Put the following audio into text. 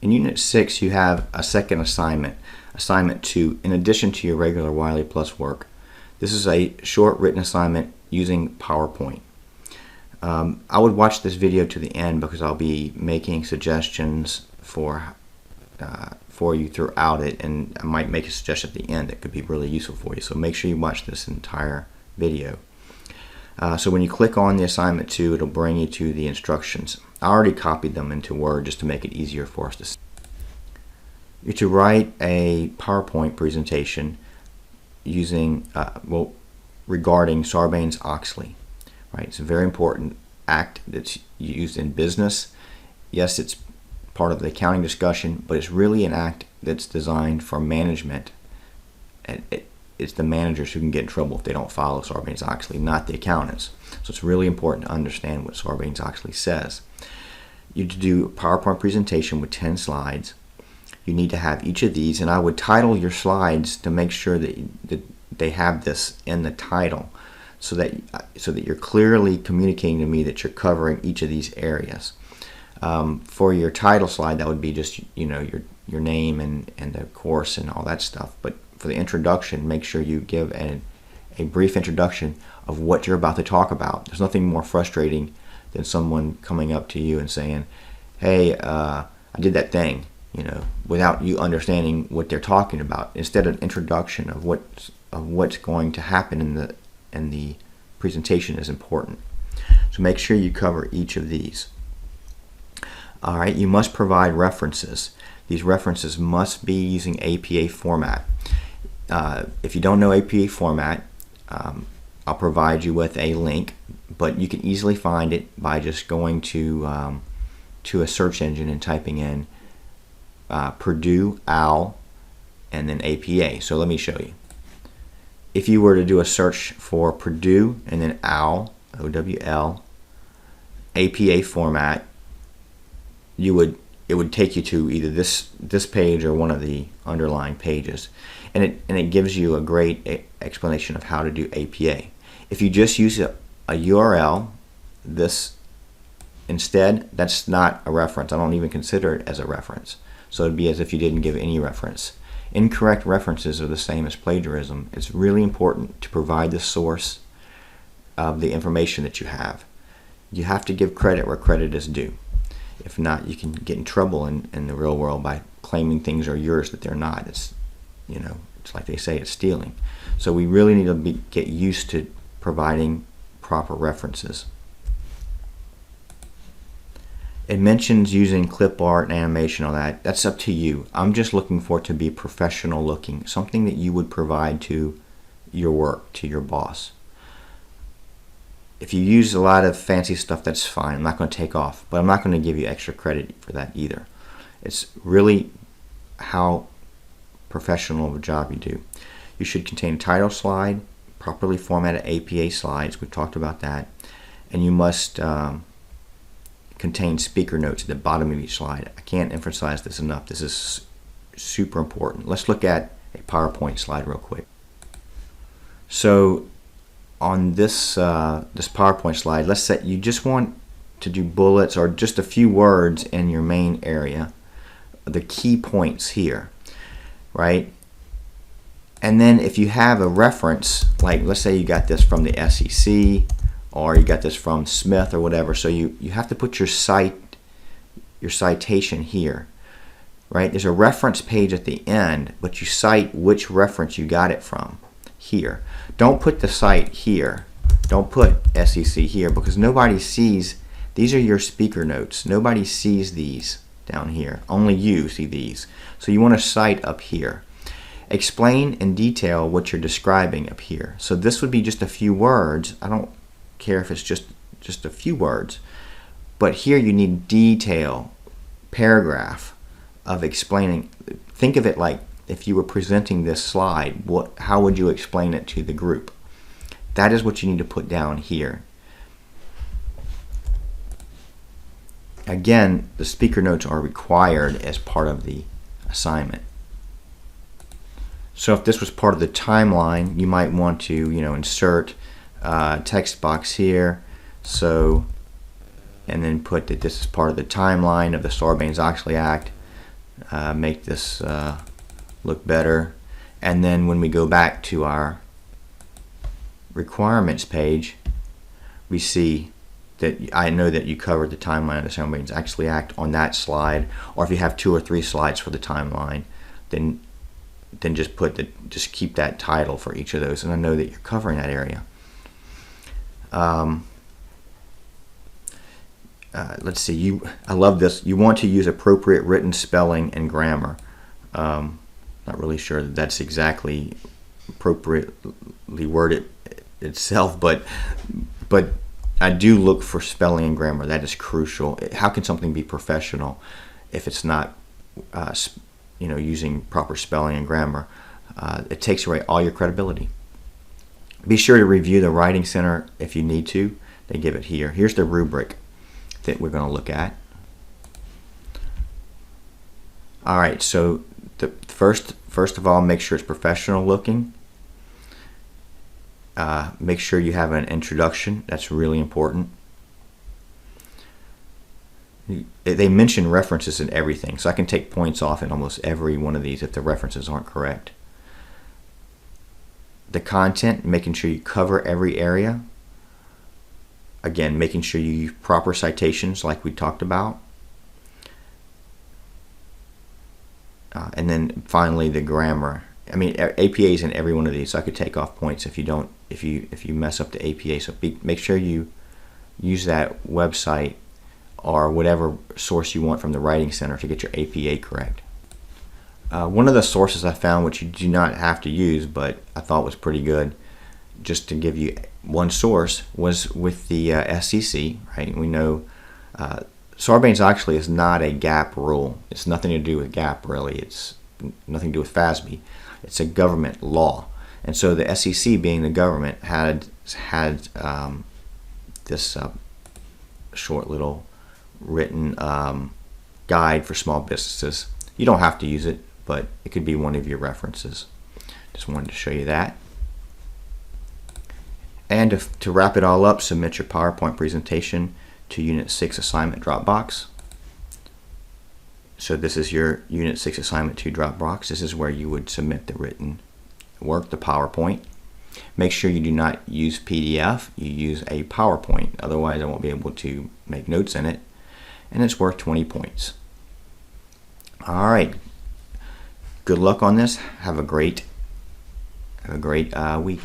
In Unit 6, you have a second assignment, Assignment 2, in addition to your regular Wiley Plus work. This is a short written assignment using PowerPoint. I would watch this video to the end because I'll be making suggestions for you throughout it, and I might make a suggestion at the end that could be really useful for you. So make sure you watch this entire video. So when you click on the assignment 2, it'll bring you to the instructions. I already copied them into Word just to make it easier for us to see. You're to write a PowerPoint presentation using regarding Sarbanes-Oxley. Right, it's a very important act that's used in business. Yes, it's part of the accounting discussion, but it's really an act that's designed for management. It's the managers who can get in trouble if they don't follow Sarbanes-Oxley, not the accountants. So it's really important to understand what Sarbanes-Oxley says. You to do a PowerPoint presentation with 10 slides. You need to have each of these, and I would title your slides to make sure that they have this in the title, so that you're clearly communicating to me that you're covering each of these areas. For your title slide, that would be just your name and the course and all that stuff. But for the introduction, make sure you give a brief introduction of what you're about to talk about. There's nothing more frustrating than someone coming up to you and saying, "Hey, I did that thing," without you understanding what they're talking about. Instead, an introduction of what's going to happen in the presentation is important. So make sure you cover each of these. All right, you must provide references. These references must be using APA format. If you don't know APA format, I'll provide you with a link, but you can easily find it by just going to a search engine and typing in Purdue, OWL, and then APA. So let me show you. If you were to do a search for Purdue and then OWL, O-W-L, APA format, it would take you to either this page or one of the underlying pages, and it gives you a great explanation of how to do APA. If you just use a URL, this instead, that's not a reference. I don't even consider it as a reference. So it'd be as if you didn't give any reference. Incorrect references are the same as plagiarism. It's really important to provide the source of the information that you have. You have to give credit where credit is due. If not, you can get in trouble in the real world by claiming things are yours that they're not. It's like they say, it's stealing. So we really need to get used to providing proper references. It mentions using clip art and animation, all that. That's up to you. I'm just looking for it to be professional looking, something that you would provide to your work, to your boss. If you use a lot of fancy stuff, that's fine. I'm not going to take off, but I'm not going to give you extra credit for that either. It's really how professional of a job you do. You should contain a title slide, properly formatted APA slides. We've talked about that. And you must contain speaker notes at the bottom of each slide. I can't emphasize this enough. This is super important. Let's look at a PowerPoint slide real quick. So on this PowerPoint slide, let's say you just want to do bullets or just a few words in your main area, the key points here, right? And then if you have a reference, like let's say you got this from the SEC, or you got this from Smith or whatever, so you have to put your citation here, right? There's a reference page at the end, but you cite which reference you got it from here. Don't put the site here. Don't put SEC here, because nobody sees, these are your speaker notes. Nobody sees these down here. Only you see these. So you want to cite up here. Explain in detail what you're describing up here. So this would be just a few words. I don't care if it's just a few words, but here you need detail, paragraph of explaining. Think of it like if you were presenting this slide, how would you explain it to the group? That is what you need to put down here. Again, the speaker notes are required as part of the assignment. So if this was part of the timeline, you might want to insert text box here, so, and then put that this is part of the timeline of the Sarbanes-Oxley Act. make this look better. And then when we go back to our requirements page, we see that I know that you covered the timeline of the Sarbanes actually act on that slide, or if you have 2 or 3 slides for the timeline, then just keep that title for each of those, and I know that you're covering that area. Let's see, I love this. You want to use appropriate written spelling and grammar. Not really sure that that's exactly appropriately worded itself, but I do look for spelling and grammar. That is crucial. How can something be professional if it's not using proper spelling and grammar? It takes away all your credibility. Be sure to review the Writing Center if you need to. They give it here. Here's the rubric that we're going to look at. All right, so the first of all, make sure it's professional looking. Make sure you have an introduction. That's really important. They mention references in everything, so I can take points off in almost every one of these if the references aren't correct. The content, making sure you cover every area. Again, making sure you use proper citations like we talked about. And then finally the grammar. I mean, APA is in every one of these, so I could take off points if you mess up the APA. So make sure you use that website or whatever source you want from the Writing Center to get your APA correct. One of the sources I found, which you do not have to use, but I thought was pretty good, just to give you one source, was with the SEC. Right? We know Sarbanes actually is not a GAAP rule. It's nothing to do with GAAP, really. It's nothing to do with FASB. It's a government law, and so the SEC, being the government, had this short little written guide for small businesses. You don't have to use it, but it could be one of your references. Just wanted to show you that. And to wrap it all up, submit your PowerPoint presentation to Unit 6 assignment Dropbox. So this is your Unit 6 assignment to Dropbox. This is where you would submit the written work, the PowerPoint. Make sure you do not use PDF, you use a PowerPoint, otherwise I won't be able to make notes in it. And it's worth 20 points. All right, good luck on this. Have a great week.